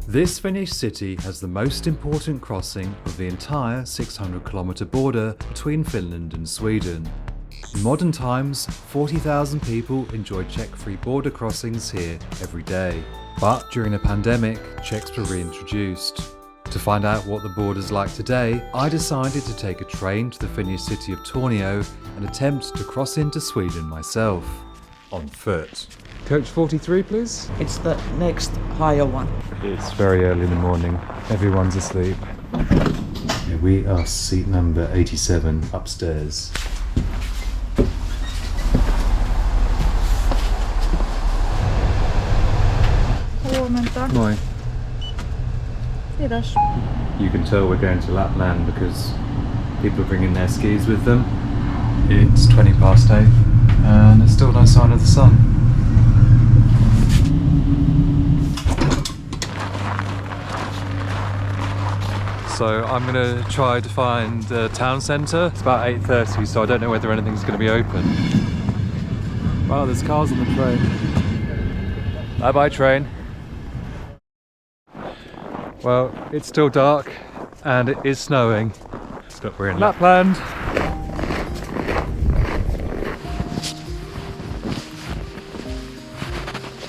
This Finnish city has the most important crossing of the entire 600-kilometre border between Finland and Sweden. In modern times, 40,000 people enjoy check-free border crossings here every day. But during the pandemic, checks were reintroduced. To find out what the border's like today, I decided to take a train to the Finnish city of Tornio and attempt to cross into Sweden myself, on foot. Coach 43, please. It's the next higher one. It's very early in the morning. Everyone's asleep. Yeah, we are seat number 87 upstairs. Huomenta. Moi. Kiitos. You can tell we're going to Lapland because people are bringing their skis with them. It's 8 and there's still no sign of the sun. So I'm going to try to find the town centre. It's about 8:30, so I don't know whether anything's going to be open. Wow, there's cars on the train. Bye bye train. Well, it's still dark and it is snowing. But we're in Lapland.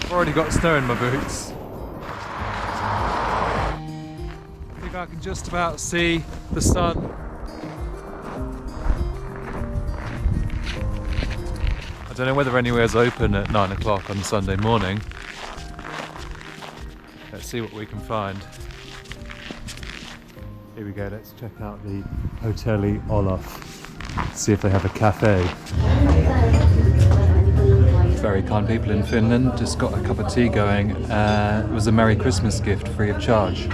I've already got snow in my boots. I think I can just about see the sun. I don't know whether anywhere's open at 9 o'clock on Sunday morning. Let's see what we can find. Here we go, let's check out the Hotelli Olaf. See if they have a cafe. Very kind people in Finland, just got a cup of tea going. It was a Merry Christmas gift, free of charge.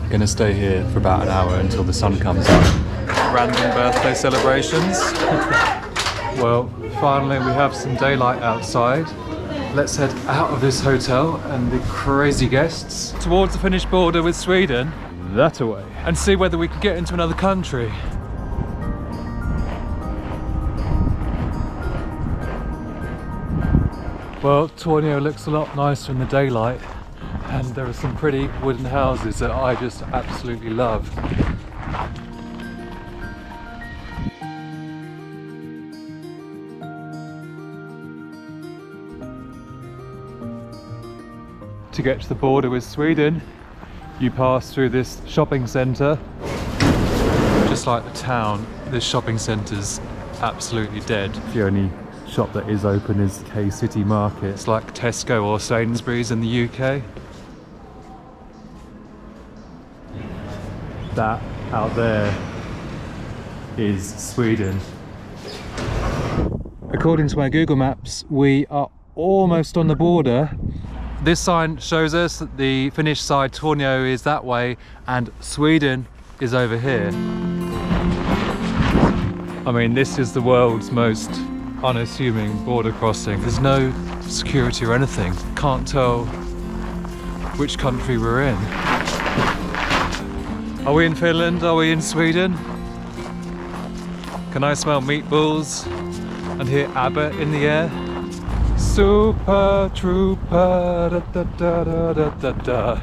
Gonna stay here for about an hour until the sun comes up. Random birthday celebrations. Well, finally we have some daylight outside. Let's head out of this hotel and the crazy guests towards the Finnish border with Sweden, that away, and see whether we can get into another country. Well, Tornio looks a lot nicer in the daylight, and there are some pretty wooden houses that I just absolutely love. To get to the border with Sweden, you pass through this shopping centre. Just like the town, this shopping centre's absolutely dead. The only shop that is open is K City Market. It's like Tesco or Sainsbury's in the UK. That out there is Sweden. According to my Google Maps, we are almost on the border. This sign shows us that the Finnish side, Tornio, is that way and Sweden is over here. I mean, this is the world's most unassuming border crossing. There's no security or anything. Can't tell which country we're in. Are we in Finland? Are we in Sweden? Can I smell meatballs and hear ABBA in the air? Super Trooper, da, da, da, da, da, da, da.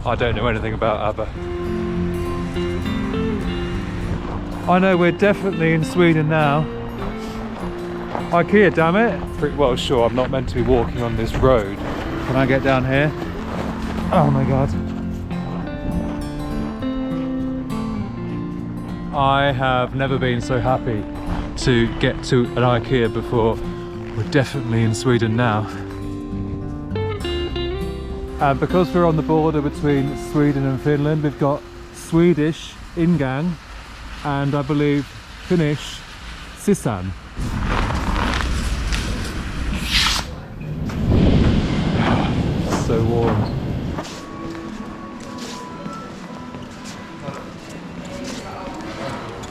I don't know anything about ABBA. I know we're definitely in Sweden now. IKEA, damn it! Pretty well sure I'm not meant to be walking on this road. Can I get down here? Oh my god. I have never been so happy to get to an IKEA before. We're definitely in Sweden now. And because we're on the border between Sweden and Finland, we've got Swedish ingang and I believe Finnish sisään. So warm.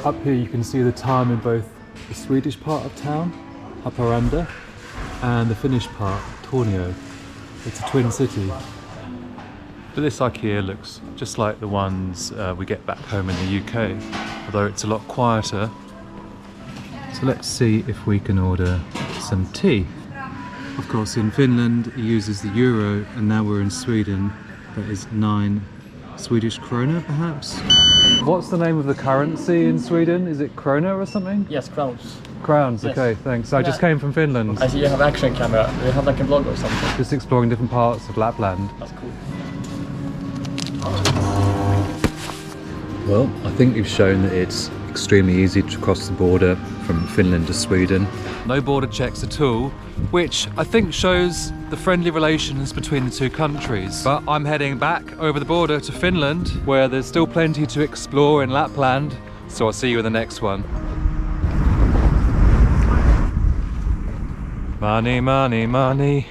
Up here you can see the time in both the Swedish part of town, Haparanda, and the Finnish part, Tornio. It's a twin city. But this IKEA looks just like the ones we get back home in the UK, although it's a lot quieter. So let's see if we can order some tea. Of course, in Finland it uses the euro, and now we're in Sweden. That is 9 Swedish krona, perhaps. What's the name of the currency in Sweden? Is it krona or something? Yes, crowns. Crowns, Yes. okay, thanks. I just came from Finland. I see you have action camera. Do you have like a vlog or something? Just exploring different parts of Lapland. That's cool. Well, I think you've shown that it's extremely easy to cross the border from Finland to Sweden. No border checks at all, which I think shows the friendly relations between the two countries. But I'm heading back over the border to Finland, where there's still plenty to explore in Lapland, so I'll see you in the next one. Money, money, money.